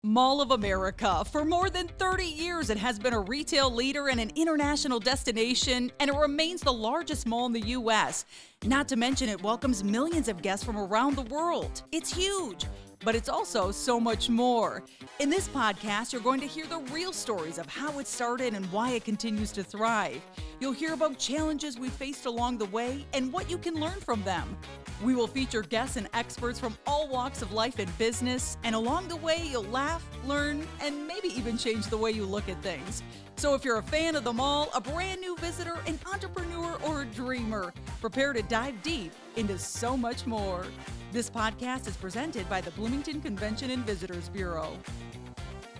Mall of America. For more than 30 years, it has been a retail leader and an international destination, and it remains the largest mall in the U.S. Not to mention, it welcomes millions of guests from around the world. It's huge, but it's also so much more. In this podcast, you're going to hear the real stories of how it started and why it continues to thrive. You'll hear about challenges we faced along the way and what you can learn from them. We will feature guests and experts from all walks of life and business, and along the way, you'll laugh, learn, and maybe even change the way you look at things. So if you're a fan of the mall, a brand new visitor, an entrepreneur, or a dreamer, prepare to dive deep into so much more. This podcast is presented by the Bloomington Convention and Visitors Bureau.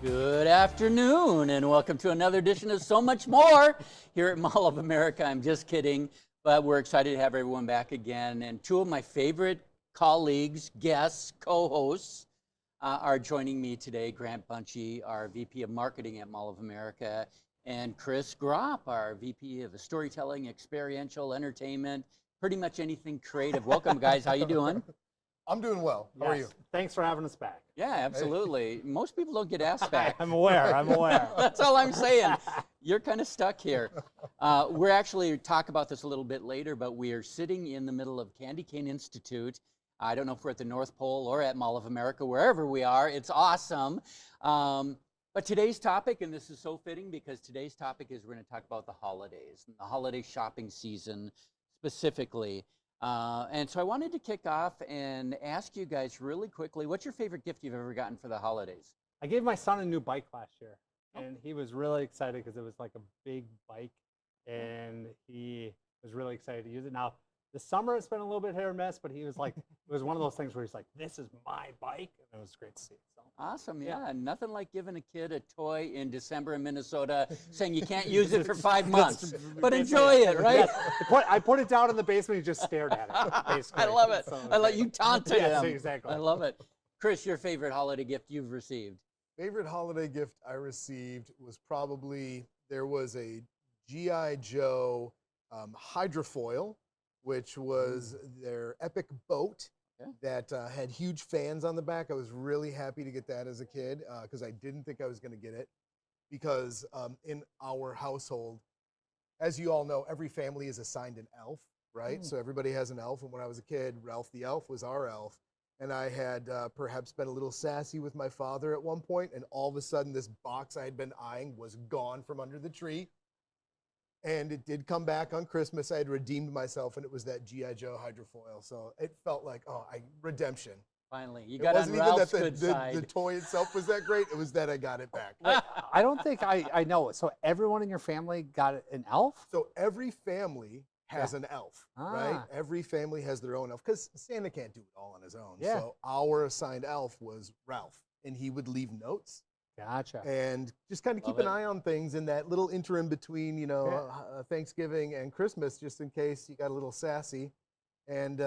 Good afternoon, and welcome to another edition of So Much More here at Mall of America. I'm just kidding, but we're excited to have everyone back again. And two of my favorite colleagues, guests, co-hosts are joining me today. Buntje, our VP of Marketing at Mall of America, and Grap, our VP of Storytelling, Experiential, Entertainment, pretty much anything creative. Welcome, guys. How you doing? I'm doing well. How are you? Thanks for having us back. Yeah, absolutely. Most people don't get asked back. I'm aware. That's all I'm saying. You're kind of stuck here. We're actually talk about this a little bit later, but we are sitting in the middle of Candy Cane Institute. I don't know if we're at the North Pole or at Mall of America, wherever we are. It's awesome. But today's topic, and this is so fitting because today's topic is we're going to talk about the holidays, and the holiday shopping season specifically. And so I wanted to kick off and ask you guys really quickly, what's your favorite gift you've ever gotten for the holidays? I gave my son a new bike last year, and he was really excited because it was like a big bike, and he was really excited to use it. Now, this summer it's been a little bit hit or miss, but he was like, it was one of those things where he's like, this is my bike, and it was great to see. So. Awesome, yeah. Nothing like giving a kid a toy in December in Minnesota saying you can't use it for 5 months, but enjoy it, right? Yes. I put it down in the basement, he just stared at it, basically. I love it. So, I love you taunted him. Yes, exactly. I love it. Chris, your favorite holiday gift you've received? Favorite holiday gift I received was probably, there was a G.I. Joe hydrofoil, which was their epic boat. That had huge fans on the back. I was really happy to get that as a kid because I didn't think I was going to get it because in our household, as you all know, every family is assigned an elf, right? So everybody has an elf. And when I was a kid, Ralph the elf was our elf. And I had perhaps been a little sassy with my father at one point, and all of a sudden this box I had been eyeing was gone from under the tree. And it did come back on Christmas. I had redeemed myself, and it was that G.I. Joe hydrofoil. So it felt like, redemption. Finally, you got on Ralph's good side. The toy itself was that great. It was that I got it back. I don't think I know it. So everyone in your family got an elf? So every family has an elf, right? Every family has their own elf because Santa can't do it all on his own. Yeah. So our assigned elf was Ralph, and he would leave notes. Gotcha. And just kind of keep an eye on things in that little interim between, Thanksgiving and Christmas, just in case you got a little sassy, and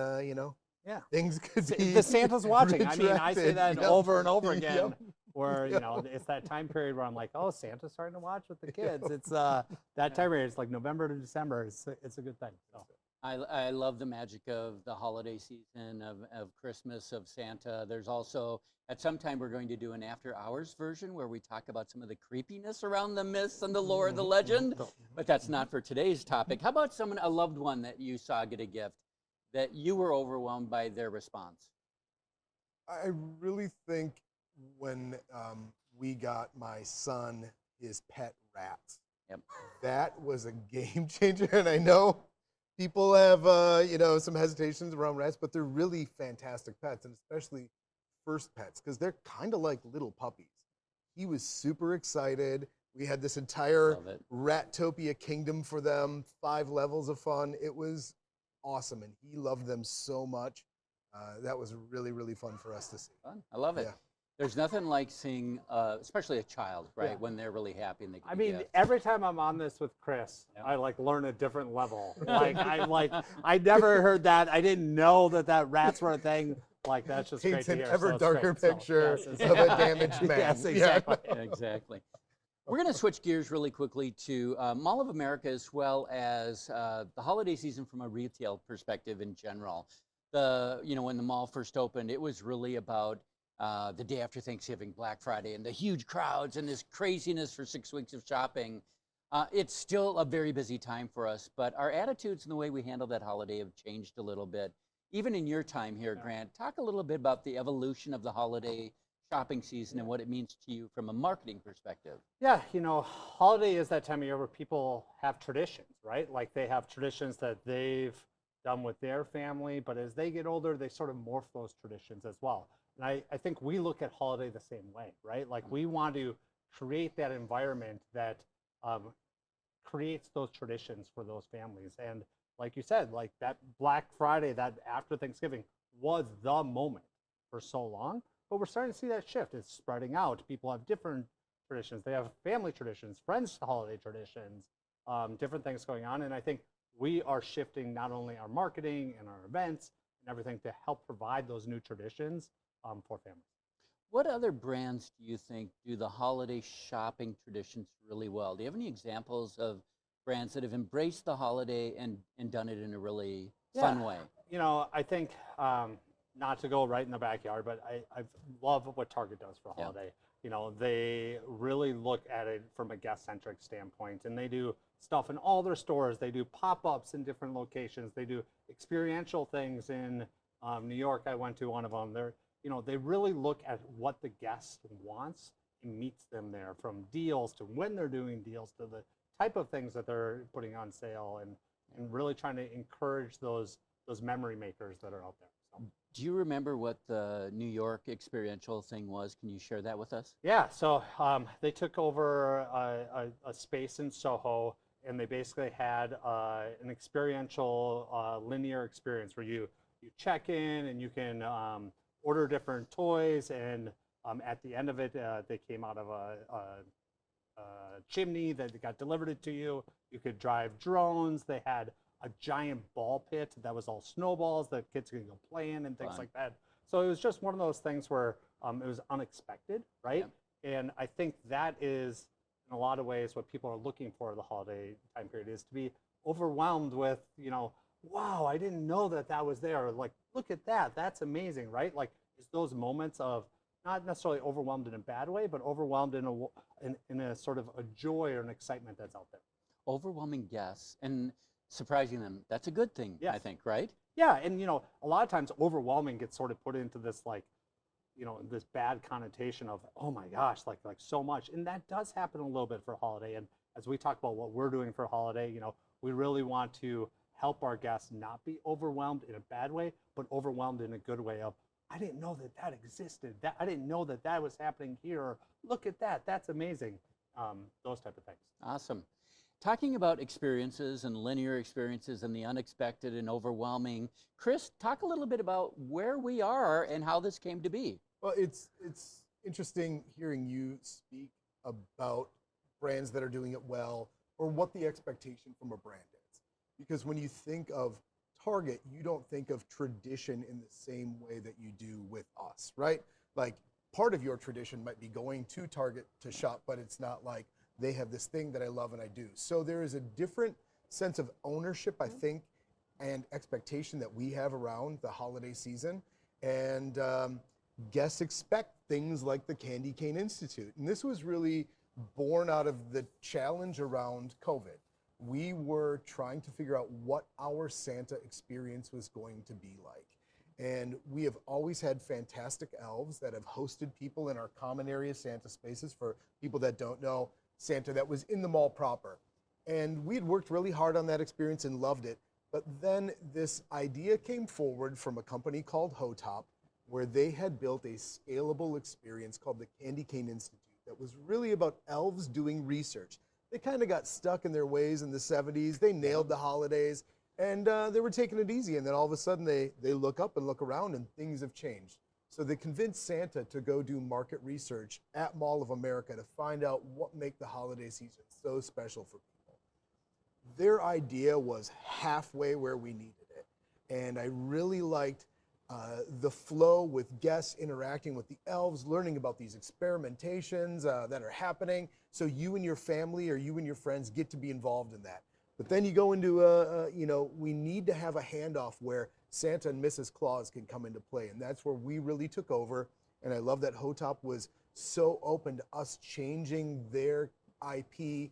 things could be. The Santa's watching. retracted. I mean, I say that over and over again. Yep. Where it's that time period where I'm like, oh, Santa's starting to watch with the kids. It's that time period. It's like November to December. It's a good thing. So. I love the magic of the holiday season, of Christmas, of Santa. There's also, at some time, we're going to do an after-hours version where we talk about some of the creepiness around the myths and the lore, the legend, but that's not for today's topic. How about a loved one that you saw get a gift that you were overwhelmed by their response? I really think when we got my son his pet rats, that was a game changer, and I know people have, some hesitations around rats, but they're really fantastic pets, and especially first pets, because they're kind of like little puppies. He was super excited. We had this entire Rattopia kingdom for them, 5 levels of fun. It was awesome, and he loved them so much. That was really, really fun for us to see. Fun. I love it. Yeah. There's nothing like seeing, especially a child, right, when they're really happy and they get a gift. Every time I'm on this with Chris, I learn a different level. I never heard that. I didn't know that rats were a thing. That's just great to hear. Paints an ever darker picture of a damaged man. Yes, exactly. Exactly. We're going to switch gears really quickly to Mall of America, as well as the holiday season from a retail perspective in general. When the mall first opened, it was really about the day after Thanksgiving, Black Friday, and the huge crowds and this craziness for 6 weeks of shopping. It's still a very busy time for us, but our attitudes and the way we handle that holiday have changed a little bit. Even in your time here, Grant, talk a little bit about the evolution of the holiday shopping season and what it means to you from a marketing perspective. Yeah, you know, holiday is that time of year where people have traditions, right? Like they have traditions that they've done with their family, but as they get older, they sort of morph those traditions as well. And I think we look at holiday the same way, right? Like we want to create that environment that creates those traditions for those families. And like you said, like that Black Friday, that after Thanksgiving was the moment for so long, but we're starting to see that shift. It's spreading out. People have different traditions. They have family traditions, friends holiday traditions, different things going on. And I think we are shifting not only our marketing and our events and everything to help provide those new traditions for families. What other brands do you think do the holiday shopping traditions really well? Do you have any examples of brands that have embraced the holiday and done it in a really fun way? You know, I think not to go right in the backyard, but I love what Target does for holiday. You know, they really look at it from a guest-centric standpoint, and they do stuff in all their stores. They do pop-ups in different locations. They do experiential things in New York. I went to one of them. You know, they really look at what the guest wants and meets them there, from deals to when they're doing deals to the type of things that they're putting on sale, and really trying to encourage those memory makers that are out there. So. Do you remember what the New York experiential thing was? Can you share that with us? Yeah, so they took over a space in Soho, and they basically had an experiential linear experience where you check in and you can order different toys, and at the end of it, they came out of a chimney that got delivered to you. You could drive drones. They had a giant ball pit that was all snowballs that kids could go play in and things like that. So it was just one of those things where it was unexpected, right? Yep. And I think that is, in a lot of ways, what people are looking for the holiday time period, is to be overwhelmed with, you know, wow, I didn't know that was there. Like, look at that. That's amazing, right? Like, it's those moments of not necessarily overwhelmed in a bad way, but overwhelmed in a sort of a joy or an excitement that's out there. Overwhelming guests and surprising them. That's a good thing, I think, right? Yeah, and you know, a lot of times overwhelming gets sort of put into this, like, you know, this bad connotation of, oh my gosh, like so much. And that does happen a little bit for holiday. And as we talk about what we're doing for holiday, you know, we really want to help our guests not be overwhelmed in a bad way, but overwhelmed in a good way of, I didn't know that existed. I didn't know that was happening here. Look at that. That's amazing. Those type of things. Awesome. Talking about experiences and linear experiences and the unexpected and overwhelming, Chris, talk a little bit about where we are and how this came to be. Well, it's interesting hearing you speak about brands that are doing it well, or what the expectation from a brand is. Because when you think of Target, you don't think of tradition in the same way that you do with us, right? Like, part of your tradition might be going to Target to shop, but it's not like they have this thing that I love and I do. So there is a different sense of ownership, I think, and expectation that we have around the holiday season. And guests expect things like the Candy Cane Institute. And this was really born out of the challenge around COVID. We were trying to figure out what our Santa experience was going to be like. And we have always had fantastic elves that have hosted people in our common area Santa spaces. For people that don't know, Santa that was in the mall proper. And we had worked really hard on that experience and loved it. But then this idea came forward from a company called Hotop, where they had built a scalable experience called the Candy Cane Institute that was really about elves doing research. They kind of got stuck in their ways in the 70s. They nailed the holidays, and they were taking it easy. And then all of a sudden, they look up and look around, and things have changed. So they convinced Santa to go do market research at Mall of America to find out what make the holiday season so special for people. Their idea was halfway where we needed it. And I really liked the flow with guests interacting with the elves, learning about these experimentations that are happening. So you and your family or you and your friends get to be involved in that. But then you go into you know, we need to have a handoff where Santa and Mrs. Claus can come into play. And that's where we really took over And I love that Hotop was so open to us changing their IP,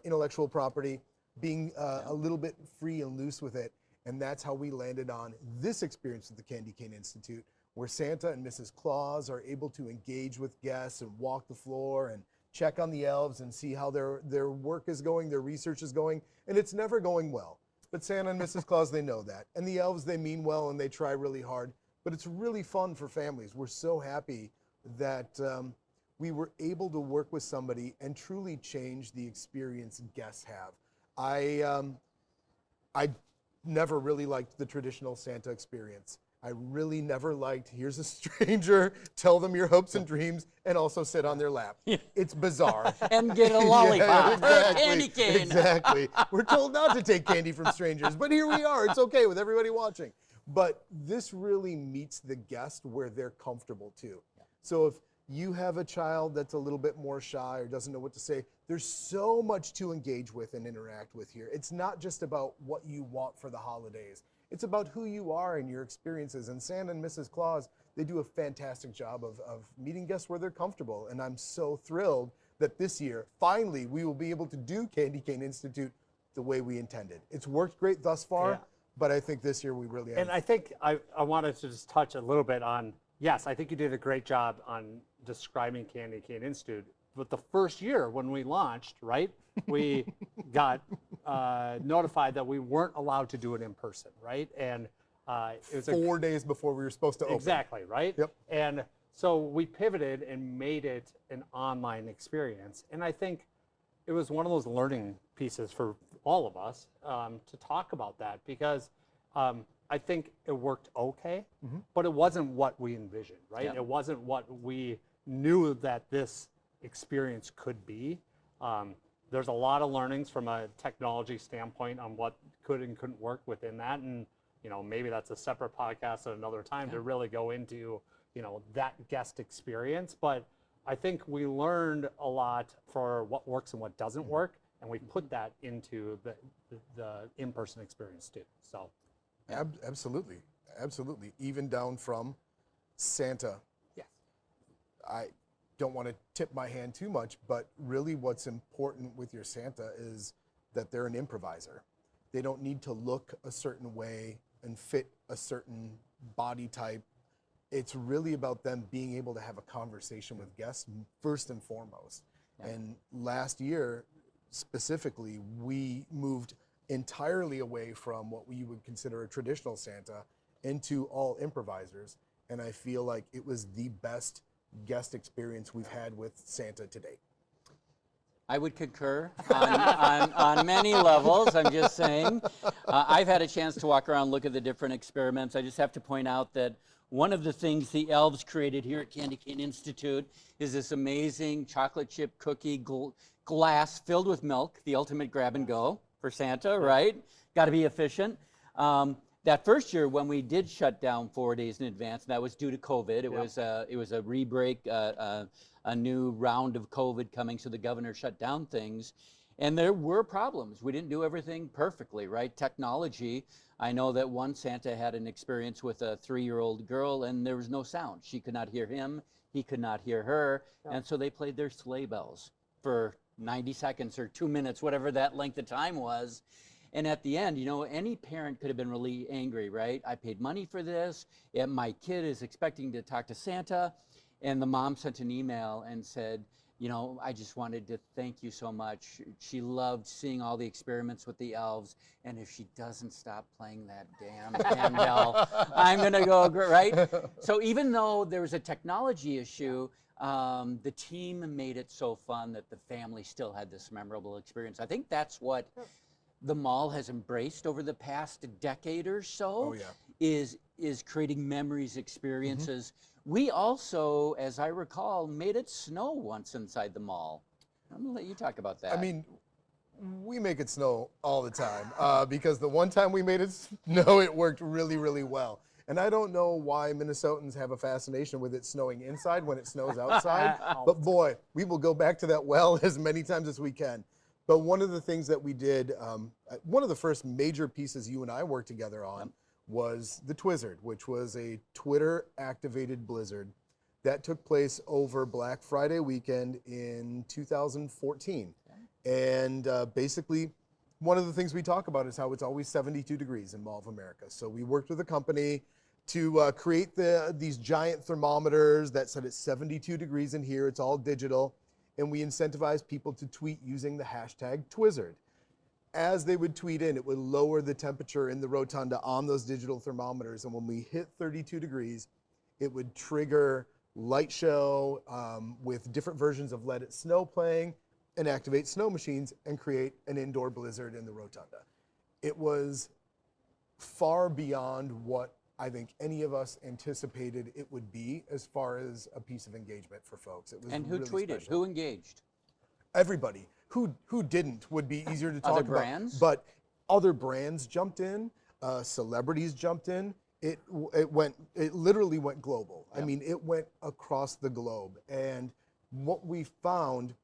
intellectual property, being a little bit free and loose with it. And that's how we landed on this experience with the Candy Cane Institute, where Santa and Mrs. Claus are able to engage with guests and walk the floor and check on the elves and see how their work is going, their research is going, and it's never going well. But Santa and Mrs. Claus, they know that. And the elves, they mean well and they try really hard, but it's really fun for families. We're so happy that we were able to work with somebody and truly change the experience guests have. I never really liked the traditional Santa experience. I really never liked, here's a stranger, tell them your hopes and dreams, and also sit on their lap. It's bizarre. And get a lollipop. Yeah, exactly, Candy cane. Exactly. We're told not to take candy from strangers, but here we are. It's okay with everybody watching. But this really meets the guest where they're comfortable too. So if you have a child that's a little bit more shy or doesn't know what to say, there's so much to engage with and interact with here. It's not just about what you want for the holidays. It's about who you are and your experiences. And Santa and Mrs. Claus, they do a fantastic job of meeting guests where they're comfortable. And I'm so thrilled that this year, finally, we will be able to do Candy Cane Institute the way we intended. It's worked great thus far, but I think this year we really have. And I think I wanted to just touch a little bit on, yes, I think you did a great job on describing Candy Cane Institute. But the first year when we launched, right, we got notified that we weren't allowed to do it in person, right? And it was 4 days before we were supposed to open. Exactly, right? Yep. And so we pivoted and made it an online experience. And I think it was one of those learning pieces for all of us to talk about that, because I think it worked okay, but it wasn't what we envisioned, right? Yeah. It wasn't what we knew that this experience could be. There's a lot of learnings from a technology standpoint on what could and couldn't work within that. And, you know, maybe that's a separate podcast at another time to really go into, you know, that guest experience. But I think we learned a lot for what works and what doesn't work. And we put that into the in-person experience too, so. Absolutely, absolutely. Even down from Santa. Yes. I don't want to tip my hand too much, but really what's important with your Santa is that they're an improviser. They don't need to look a certain way and fit a certain body type. It's really about them being able to have a conversation with guests first and foremost. Yeah. And last year, specifically, we moved entirely away from what we would consider a traditional Santa into all improvisers. And I feel like it was the best guest experience we've had with Santa to date. I would concur on many levels. I'm just saying. I've had a chance to walk around, look at the different experiments. I just have to point out that one of the things the elves created here at Candy Cane Institute is this amazing chocolate chip cookie glass filled with milk, the ultimate grab and go for Santa, right? Got to be efficient. That first year when we did shut down 4 days in advance, that was due to COVID. It was a re-break, a new round of COVID coming, so the governor shut down things. And there were problems. We didn't do everything perfectly, right? Technology. I know that one Santa had an experience with a 3-year-old girl and there was no sound. She could not hear him, he could not hear her. And so they played their sleigh bells for 90 seconds or 2 minutes, whatever that length of time was. And at the end, you know, any parent could have been really angry, right? I paid money for this, and my kid is expecting to talk to Santa. And the mom sent an email and said, you know, I just wanted to thank you so much. She loved seeing all the experiments with the elves. And if she doesn't stop playing that damn handbell, I'm going to go, right? So even though there was a technology issue, the team made it so fun that the family still had this memorable experience. I think that's what the mall has embraced over the past decade or so. Is creating memories, experiences. We also, as I recall, made it snow once inside the mall. I'm gonna let you talk about that. I mean, we make it snow all the time because the one time we made it snow, it worked really, really well. And I don't know why Minnesotans have a fascination with it snowing inside when it snows outside, but boy, we will go back to that well as many times as we can. But one of the things that we did, one of the first major pieces you and I worked together on was the Twizzard, which was a Twitter-activated blizzard That took place over Black Friday weekend in 2014. And basically, one of the things we talk about is how it's always 72 degrees in Mall of America. So we worked with a company to create these giant thermometers that said it's 72 degrees in here. It's all digital. And we incentivized people to tweet using the hashtag Twizzard. As they would tweet in, it would lower the temperature in the rotunda on those digital thermometers. And when we hit 32 degrees, it would trigger light show with different versions of Let It Snow playing and activate snow machines and create an indoor blizzard in the rotunda. It was far beyond what I think any of us anticipated it would be as far as a piece of engagement for folks. It was And who really tweeted? special. Who engaged? Everybody. Who didn't would be easier to talk Other about. brands? But other brands jumped in, celebrities jumped in. It literally went global. Yep. I mean, it went across the globe. And what we found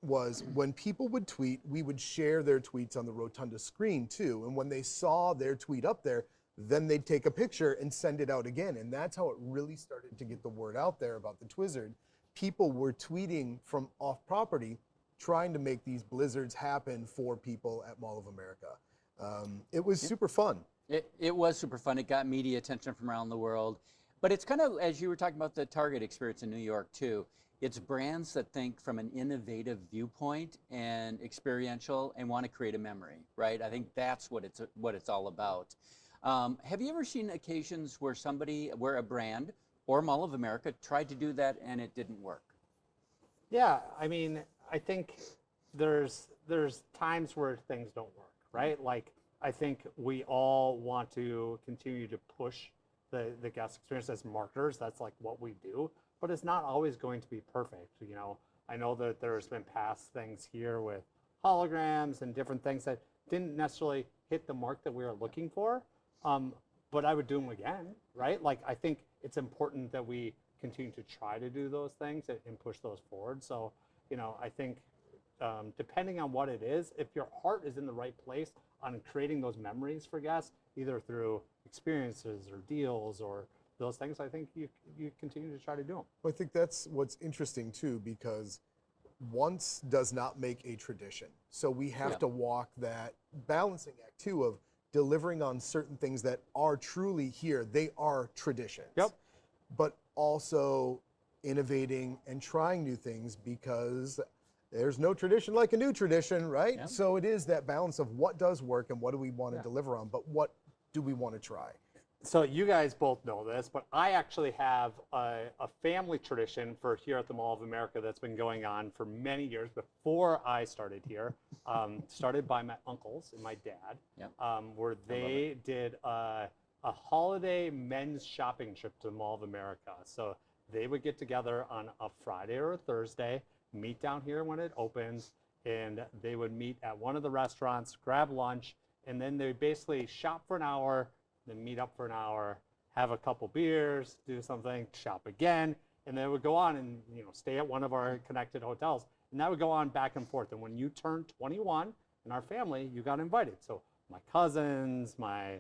was when people would tweet, we would share their tweets on the rotunda screen too. And when they saw their tweet up there, then they'd take a picture and send it out again. And that's how it really started to get the word out there about the Twizzard. People were tweeting from off property, trying to make these blizzards happen for people at Mall of America. It was super fun. It was super fun. It got media attention from around the world. But it's kind of, as you were talking about the Target experience in New York too, it's brands that think from an innovative viewpoint and experiential and want to create a memory, right? I think that's what it's all about. Have you ever seen occasions where a brand or Mall of America tried to do that and it didn't work? Yeah, I mean, I think there's times where things don't work, right? Like, I think we all want to continue to push the guest experience as marketers. That's like what we do, but it's not always going to be perfect. You know, I know that there's been past things here with holograms and different things that didn't necessarily hit the mark that we were looking for, but I would do them again, right? Like, I think it's important that we continue to try to do those things and push those forward. So, you know, I think depending on what it is, if your heart is in the right place on creating those memories for guests, either through experiences or deals or those things, I think you continue to try to do them. Well, I think that's what's interesting too, because once does not make a tradition. So we have to walk that balancing act too of delivering on certain things that are truly here. They are traditions. Yep. But also innovating and trying new things, because there's no tradition like a new tradition, right? Yeah. So it is that balance of what does work and what do we want to deliver on, but what do we want to try? So you guys both know this, but I actually have a family tradition for here at the Mall of America that's been going on for many years before I started here. Started by my uncles and my dad, where they did a holiday men's shopping trip to the Mall of America. So they would get together on a Friday or a Thursday, meet down here when it opens, and they would meet at one of the restaurants, grab lunch, and then they would basically shop for an hour, then meet up for an hour, have a couple beers, do something, shop again, and then it would go on and, you know, stay at one of our connected hotels. And that would go on back and forth. And when you turned 21 in our family, you got invited. So my cousins, my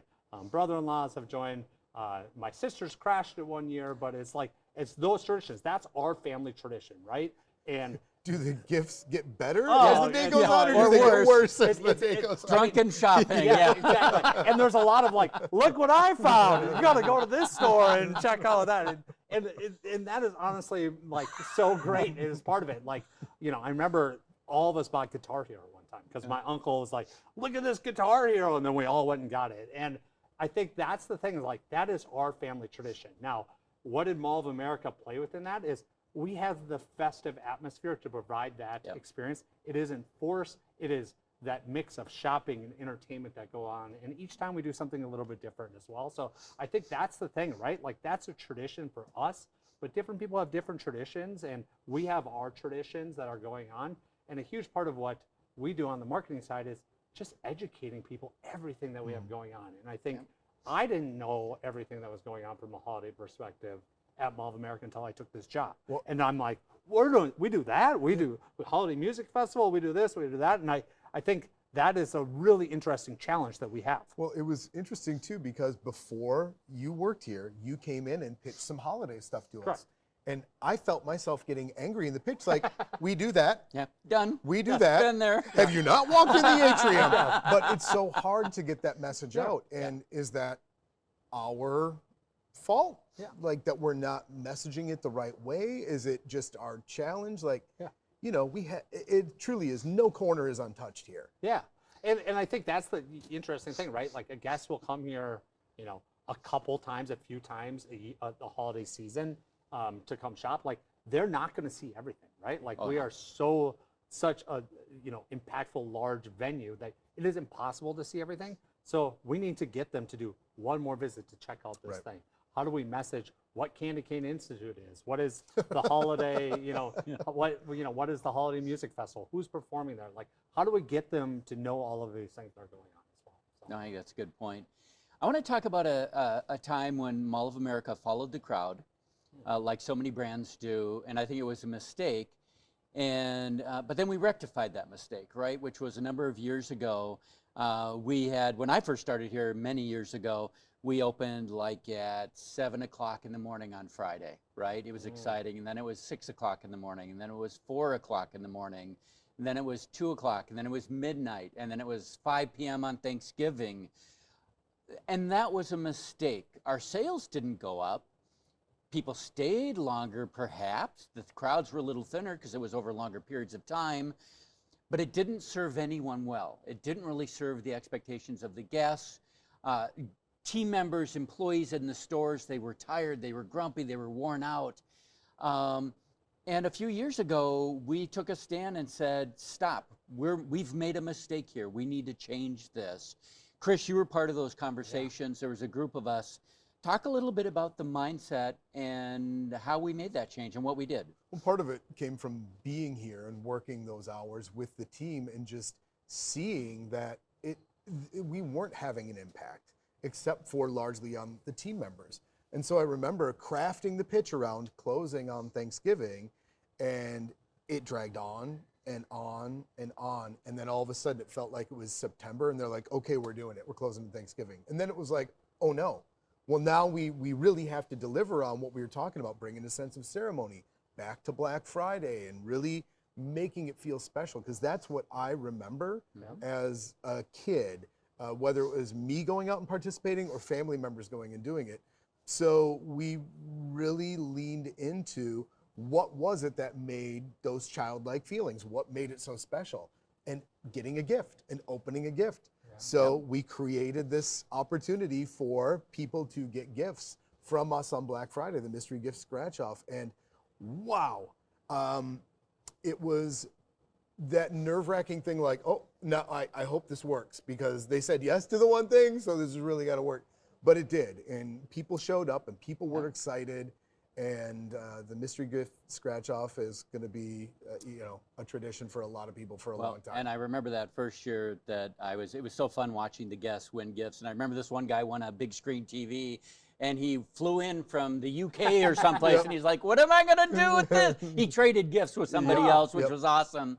brother-in-laws have joined. My sisters crashed it one year, but it's like, it's those traditions. That's our family tradition, right? And Do the gifts get better Oh, as the day goes yeah, on, or or do they worse. get worse as It's- the day it's- goes on? Drunken shopping, yeah, yeah. exactly. And there's a lot of like, look what I found. You got to go to this store and check all of that. And that is honestly like so great. It is part of it. Like, you know, I remember all of us bought Guitar Hero one time because my uncle was like, look at this Guitar Hero. And then we all went and got it. And I think that's the thing, like, that is our family tradition. Now, what did Mall of America play within that is we have the festive atmosphere to provide that experience. It isn't forced. It is that mix of shopping and entertainment that go on. And each time we do something a little bit different as well. So I think that's the thing, right? Like, that's a tradition for us, but different people have different traditions, and we have our traditions that are going on. And a huge part of what we do on the marketing side is just educating people everything that we have going on. And I think I didn't know everything that was going on from a holiday perspective at Mall of America until I took this job. Well, and I'm like, we do that, we do the holiday music festival, we do this, we do that. And I think that is a really interesting challenge that we have. Well, it was interesting too, because before you worked here, you came in and pitched some holiday stuff to us. Correct. And I felt myself getting angry in the pitch, like, we do that. Yeah, done. We do that. Been there. Have you not walked in the atrium? But it's so hard to get that message out. And is that our fault? Yeah. Like, that we're not messaging it the right way? Is it just our challenge? Like, you know, it truly is, no corner is untouched here. Yeah. And I think that's the interesting thing, right? Like, a guest will come here, you know, a couple times, a few times the holiday season to come shop. Like, they're not going to see everything, right? Like, we are such a, you know, impactful, large venue that it is impossible to see everything. So we need to get them to do one more visit to check out this thing. How do we message what Candy Cane Institute is? What is the holiday, what is the holiday music festival? Who's performing there? Like, how do we get them to know all of these things that are going on as well? So. No, I think that's a good point. I want to talk about a time when Mall of America followed the crowd, like so many brands do, and I think it was a mistake. And but then we rectified that mistake, right? Which was a number of years ago. When I first started here many years ago, we opened like at 7 o'clock in the morning on Friday, right? It was exciting. And then it was 6 o'clock in the morning. And then it was 4 o'clock in the morning. And then it was 2 o'clock. And then it was midnight. And then it was 5 p.m. on Thanksgiving. And that was a mistake. Our sales didn't go up. People stayed longer, perhaps. The crowds were a little thinner because it was over longer periods of time. But it didn't serve anyone well. It didn't really serve the expectations of the guests. Team members, employees in the stores, they were tired, they were grumpy, they were worn out. And a few years ago, we took a stand and said, stop, we've made a mistake here. We need to change this. Chris, you were part of those conversations. There was a group of us. Talk a little bit about the mindset and how we made that change and what we did. Well, part of it came from being here and working those hours with the team and just seeing that we weren't having an impact, except for largely on the team members. And so I remember crafting the pitch around closing on Thanksgiving, and it dragged on and on and on. And then all of a sudden it felt like it was September, and they're like, okay, we're doing it. We're closing on Thanksgiving. And then it was like, oh no. Well, now we really have to deliver on what we were talking about, bringing a sense of ceremony back to Black Friday and really making it feel special, because that's what I remember as a kid. Whether it was me going out and participating or family members going and doing it. So we really leaned into what was it that made those childlike feelings, what made it so special, and getting a gift and opening a gift. So we created this opportunity for people to get gifts from us on Black Friday, the mystery gift scratch off. And wow, it was that nerve-wracking thing, like, oh, no, I hope this works, because they said yes to the one thing, so this has really got to work. But it did, and people showed up, and people were excited, and the mystery gift scratch-off is going to be, a tradition for a lot of people for a long time. And I remember that first year that it was so fun watching the guests win gifts, and I remember this one guy won a big screen TV, and he flew in from the UK or someplace, and he's like, what am I going to do with this? He traded gifts with somebody else, which was awesome.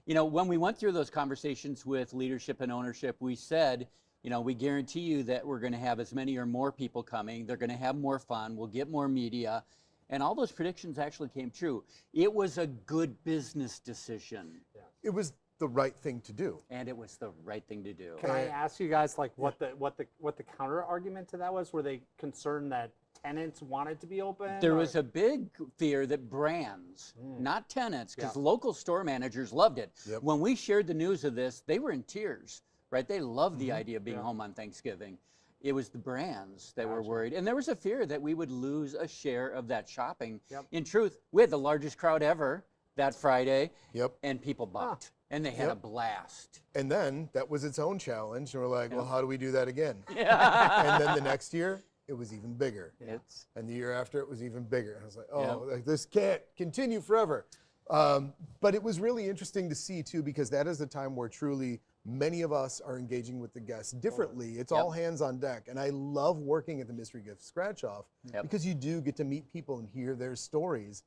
You know, when we went through those conversations with leadership and ownership, we said, we guarantee you that we're going to have as many or more people coming. They're going to have more fun. We'll get more media. And all those predictions actually came true. It was a good business decision. Yeah. It was the right thing to do. And it was the right thing to do. Can I ask you guys, like, what the counter argument to that was? Were they concerned that tenants wanted to be open? There was a big fear that brands, not tenants, because local store managers loved it. Yep. When we shared the news of this, they were in tears, right? They loved the idea of being home on Thanksgiving. It was the brands that were worried. And there was a fear that we would lose a share of that shopping. Yep. In truth, we had the largest crowd ever that Friday, Yep. and people bought. And they had a blast. And then that was its own challenge. And we're like, well, how do we do that again? Yeah. And then the next year, it was even bigger. It's And the year after, it was even bigger. And I was like, oh, like, this can't continue forever. But it was really interesting to see, too, because that is a time where truly many of us are engaging with the guests differently. It's all hands on deck. And I love working at the Mystery Gift Scratch Off because you do get to meet people and hear their stories.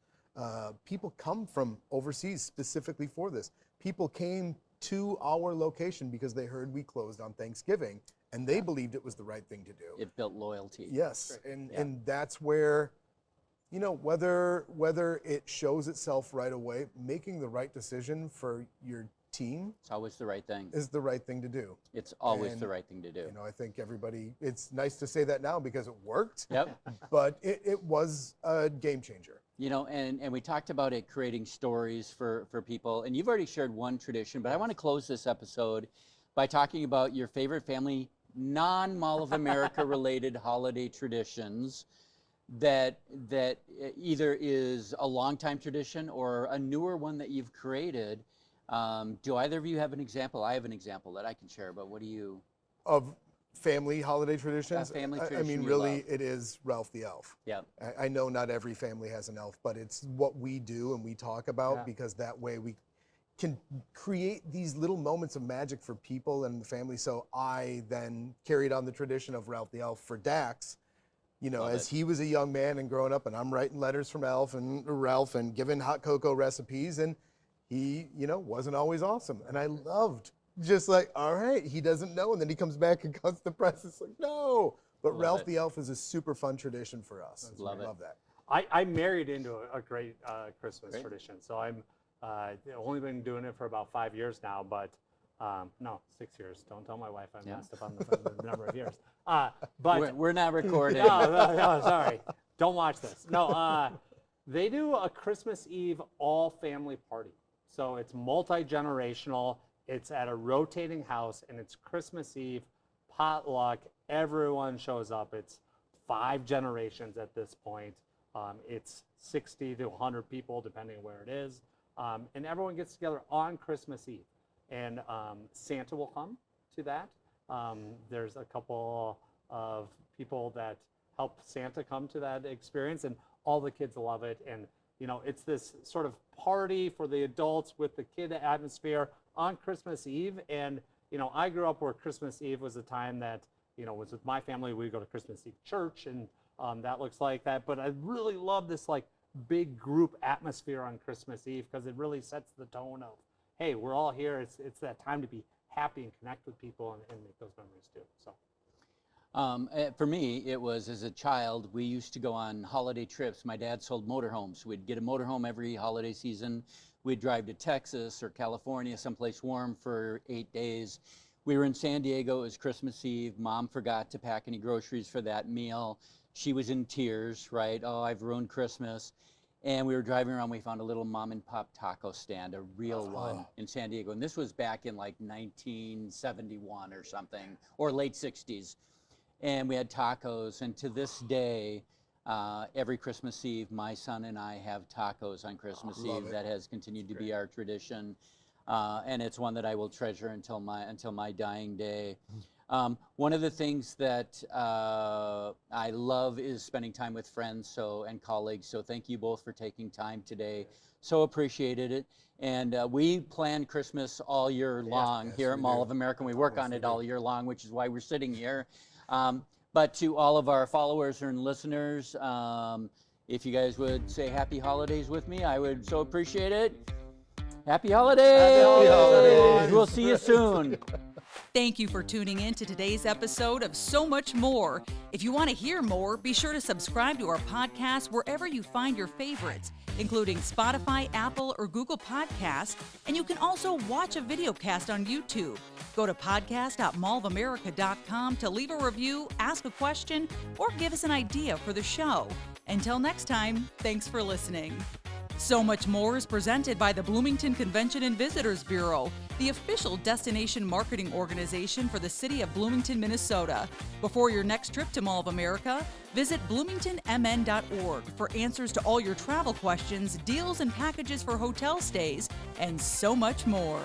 People come from overseas specifically for this. People came to our location because they heard we closed on Thanksgiving, and they believed it was the right thing to do. It built loyalty. Yes, and that's where you know, whether it shows itself right away, making the right decision for your team It's always the right thing. is the right thing to do. It's always And, the right thing to do. You know, I think everybody, it's nice to say that now because it worked, Yep. but it was a game changer. You know, and we talked about it creating stories for people, and you've already shared one tradition, but I want to close this episode by talking about your favorite family non-Mall of America related holiday traditions that either is a longtime tradition or a newer one that you've created. Do either of you have an example? I have an example that I can share, but what do you? Of family holiday traditions? family I tradition mean, you really, love. it is Ralph the Elf. Yeah. I know not every family has an elf, but it's what we do and we talk about Yeah. because that way we can create these little moments of magic for people and the family. So I then carried on the tradition of Ralph the Elf for Dax. You know, Love as it. he was a young man and growing up, and I'm writing letters from Ralph and giving hot cocoa recipes, and he, you know, wasn't always awesome. And I loved just like, all right, he doesn't know. And then he comes back and cuts the press. It's like, no. But Love Ralph it. the Elf is a super fun tradition for us. Love it. Love that. I married into a great Christmas Great. tradition. So I'm only been doing it for about 5 years now, but no, 6 years. Don't tell my wife I Yeah. messed up on the number of years. But We're not recording. no, sorry. Don't watch this. No, they do a Christmas Eve all family party. So it's multi-generational. It's at a rotating house, and it's Christmas Eve, potluck. Everyone shows up. It's 5 generations at this point. It's 60 to 100 people, depending on where it is. And everyone gets together on Christmas Eve. And Santa will come to that. There's a couple of people that help Santa come to that experience, and all the kids love it. And you know, it's this sort of party for the adults with the kid atmosphere on Christmas Eve. And you know, I grew up where Christmas Eve was a time that, you know, was with my family. We go to Christmas Eve church, and that looks like that. But I really love this like big group atmosphere on Christmas Eve because it really sets the tone of, hey, we're all here. It's that time to be happy and connect with people and make those memories too. So. For me, it was as a child, we used to go on holiday trips. My dad sold motorhomes. We'd get a motorhome every holiday season. We'd drive to Texas or California, someplace warm for 8 days. We were in San Diego. It was Christmas Eve. Mom forgot to pack any groceries for that meal. She was in tears, right? Oh, I've ruined Christmas. And we were driving around. We found a little mom and pop taco stand, a real one in San Diego. And this was back in like 1971 or something, or late 60s. And we had tacos, and to this day, every Christmas Eve, my son and I have tacos on Christmas Eve. That has continued to be our tradition, and it's one that I will treasure until my dying day. One of the things that I love is spending time with friends and colleagues. So thank you both for taking time today. So appreciated it. And we plan Christmas all year long here at Mall of America. And we work on it all year long, which is why we're sitting here. But to all of our followers and listeners, if you guys would say happy holidays with me, I would so appreciate it. Happy holidays! Happy holidays! We'll see you soon. Thank you for tuning in to today's episode of So Much More. If you want to hear more, be sure to subscribe to our podcast wherever you find your favorites, including Spotify, Apple, or Google Podcasts. And you can also watch a videocast on YouTube. Go to podcast.mallofamerica.com to leave a review, ask a question, or give us an idea for the show. Until next time, thanks for listening. So Much More is presented by the Bloomington Convention and Visitors Bureau, the official destination marketing organization for the city of Bloomington, Minnesota. Before your next trip to Mall of America, visit bloomingtonmn.org for answers to all your travel questions, deals and packages for hotel stays, and so much more.